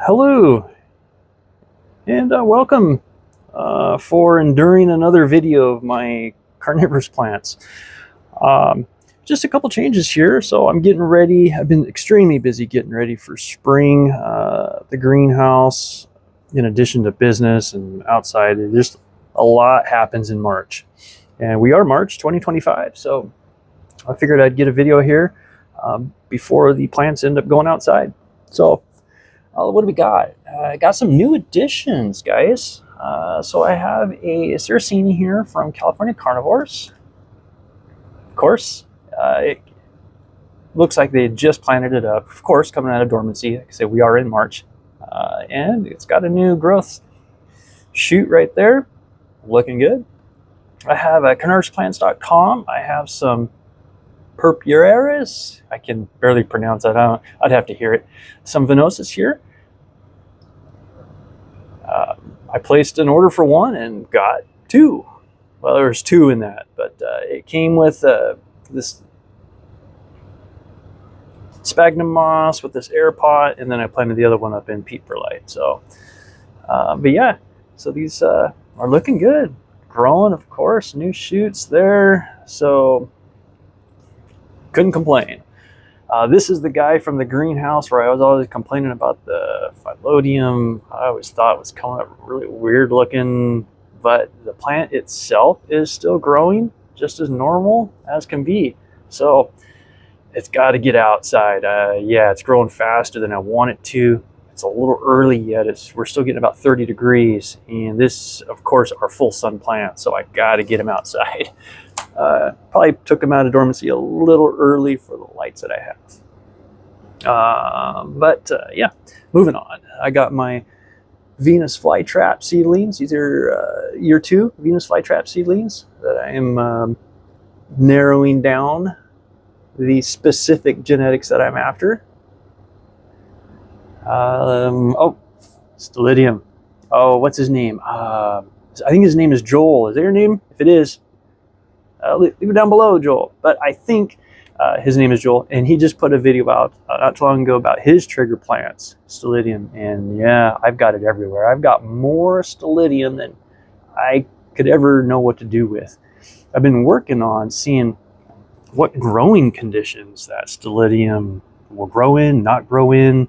Hello and welcome for enduring another video of my carnivorous plants. Um, just a couple changes here. So I'm getting ready. I've been extremely busy getting ready for spring. The greenhouse, in addition to business and outside, just a lot happens in March. And we are March 2025. So I figured I'd get a video here before the plants end up going outside. So what do we got? I got some new additions, guys. So I have a Saraceni here from California Carnivorous. Of course, it looks like they just planted it up. Of course, coming out of dormancy. Like I said, we are in March. And it's got a new growth shoot right there. Looking good. I have a carnivorousplants.com. I have some Purpuraris. I can barely pronounce that. I'd have to hear it. Some Venosus here. I placed an order for one and got two. Well, there's two in that, but it came with this sphagnum moss with this air pot, and then I planted the other one up in peat perlite. So, but yeah, so these are looking good. Growing, of course, new shoots there. So, couldn't complain. This is the guy from the greenhouse where I was always complaining about the phylodium. I always thought it was coming up really weird looking, but the plant itself is still growing just as normal as can be. So it's got to get outside. Yeah, it's growing faster than I want it to. It's a little early yet. We're still getting about 30 degrees, and this, of course, are full sun plants, so I got to get them outside. Probably took them out of dormancy a little early for the lights that I have. But yeah, moving on. I got my Venus flytrap seedlings. These are year 2 Venus flytrap seedlings that I am narrowing down the specific genetics that I'm after. Oh, Stellidium. Oh, what's his name? I think his name is Joel. Is that your name? If it is, leave it down below, Joel. But I think his name is Joel, and he just put a video out not too long ago about his trigger plants, Stellidium. And yeah, I've got it everywhere. I've got more Stellidium than I could ever know what to do with. I've been working on seeing what growing conditions that Stellidium will grow in, not grow in.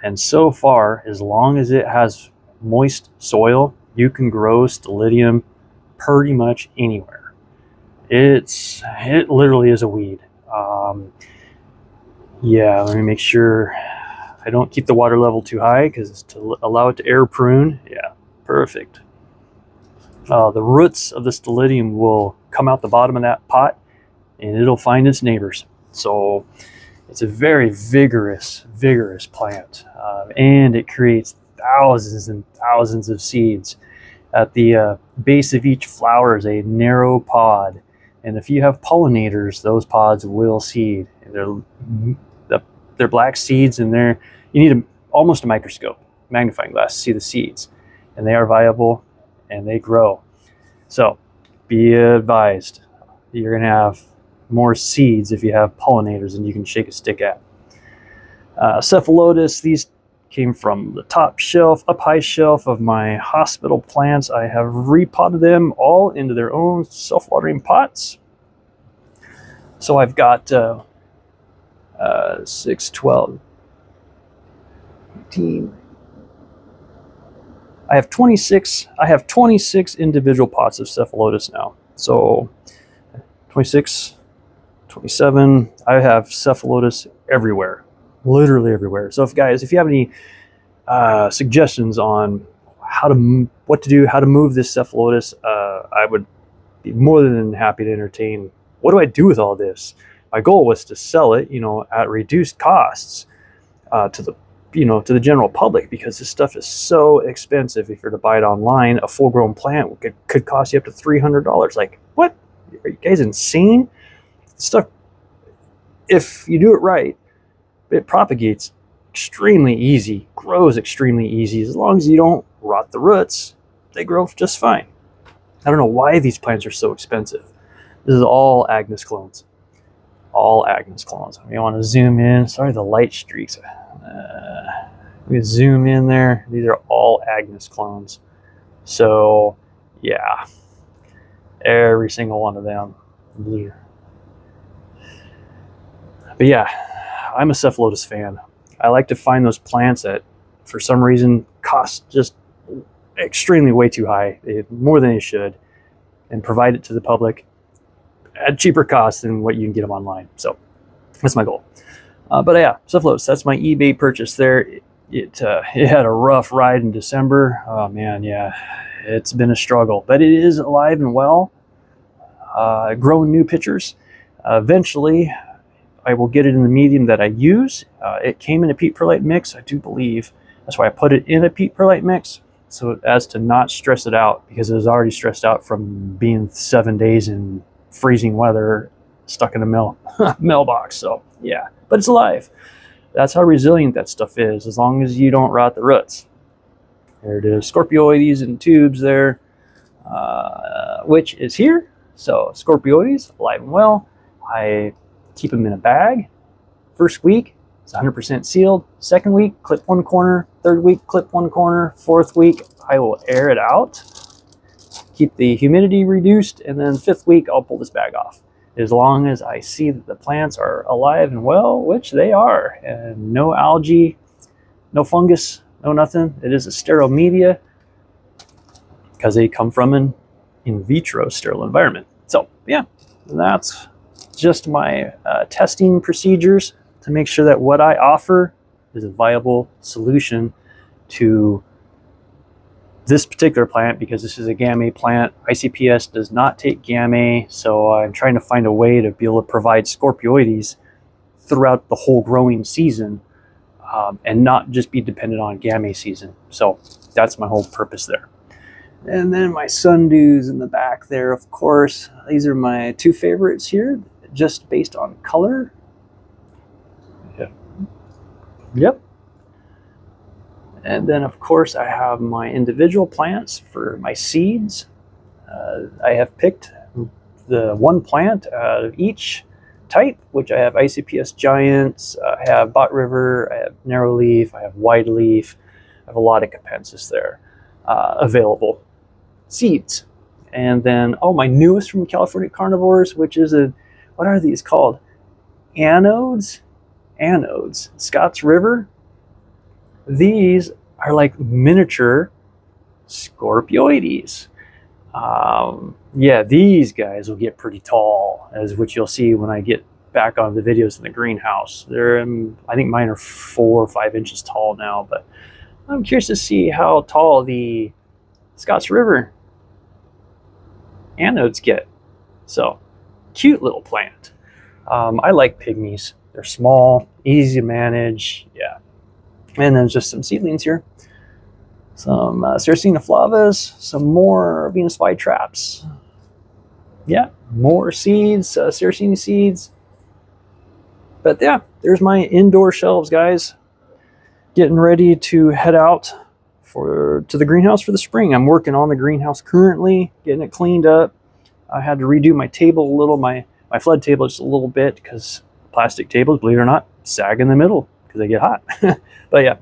And so far, as long as it has moist soil, you can grow Stellidium pretty much anywhere. It literally is a weed. Yeah, let me make sure I don't keep the water level too high because it's to allow it to air prune. Yeah, perfect. The roots of the Stellidium will come out the bottom of that pot and it'll find its neighbors. So it's a very vigorous plant, and it creates thousands and thousands of seeds. At the base of each flower is a narrow pod, and if you have pollinators, those pods will seed. They're black seeds, and you need almost a microscope, magnifying glass, to see the seeds, and they are viable and they grow. So be advised, you're going to have more seeds if you have pollinators and you can shake a stick at. Cephalotus, these came from the top shelf, up high shelf of my hospital plants. I have repotted them all into their own self-watering pots. So I've got 6, 12, 18. I have 26 individual pots of Cephalotus now. So 26, 27. I have Cephalotus everywhere, literally everywhere. So if you have any suggestions on what to do, how to move this Cephalotus, I would be more than happy to entertain. What do I do with all this? My goal was to sell it, at reduced costs to the general public, because this stuff is so expensive. If you're to buy it online, a full-grown plant could cost you up to $300. Like, what? Are you guys insane? Stuff, if you do it right, it propagates extremely easy, grows extremely easy. As long as you don't rot the roots, they grow just fine. I don't know why these plants are so expensive. This is all Agnes clones. All Agnes clones. I want to zoom in. Sorry, the light streaks. Let me zoom in there. These are all Agnes clones. So yeah, every single one of them. But yeah, I'm a Cephalotus fan. I like to find those plants that for some reason cost just extremely way too high, more than they should, and provide it to the public at cheaper cost than what you can get them online. So that's my goal. But yeah, Cephalotus, that's my eBay purchase there. It had a rough ride in December. Oh man, yeah, it's been a struggle, but it is alive and well, growing new pitchers. Eventually, I will get it in the medium that I use. It came in a peat perlite mix, I do believe. That's why I put it in a peat perlite mix, so as to not stress it out, because it was already stressed out from being 7 days in freezing weather stuck in a mailbox. So yeah, but it's alive. That's how resilient that stuff is, as long as you don't rot the roots. There it is, Scorpioides in tubes there, which is here. So Scorpioides, alive and well. I keep them in a bag. First week, it's 100% sealed. Second week, clip one corner. Third week, clip one corner. Fourth week, I will air it out, keep the humidity reduced, and then fifth week, I'll pull this bag off. As long as I see that the plants are alive and well, which they are, and no algae, no fungus, no nothing. It is a sterile media because they come from an in vitro sterile environment. So yeah, that's just my testing procedures to make sure that what I offer is a viable solution to this particular plant, because this is a gamma plant. ICPS does not take gamma, so I'm trying to find a way to be able to provide Scorpioides throughout the whole growing season, and not just be dependent on gamma season. So that's my whole purpose there. And then my sundews in the back there, of course. These are my two favorites here, just based on color. Yeah. Yep. And then, of course, I have my individual plants for my seeds. I have picked the one plant out of each type, which I have ICPS Giants, I have Bot River, I have Narrow Leaf, I have Wide Leaf. I have a lot of Capensis there available seeds. And then, oh, my newest from California Carnivorous, which is what are these called? Anodes? Anodes. Scotts River. These are like miniature Scorpioides. Yeah, these guys will get pretty tall, as which you'll see when I get back on the videos in the greenhouse. They're, I think mine are 4 or 5 inches tall now, but I'm curious to see how tall the Scotts River anodes get. So, cute little plant. I like pygmies. They're small, easy to manage. Yeah. And then just some seedlings here. Some Sarracenia flavus, some more Venus flytraps. Yeah, more seeds, Sarracenia seeds. But yeah, there's my indoor shelves, guys. Getting ready to head out to the greenhouse for the spring. I'm working on the greenhouse currently, getting it cleaned up. I had to redo my table a little, my flood table just a little bit, because plastic tables, believe it or not, sag in the middle because they get hot. But yeah,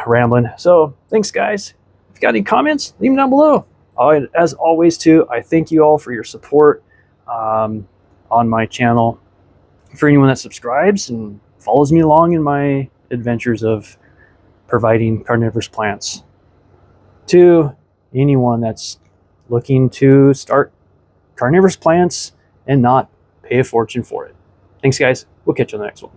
rambling. So thanks, guys. If you got any comments, leave them down below. As always, too, I thank you all for your support on my channel. For anyone that subscribes and follows me along in my adventures of providing carnivorous plants. To anyone that's looking to start carnivorous plants and not pay a fortune for it. Thanks, guys. We'll catch you on the next one.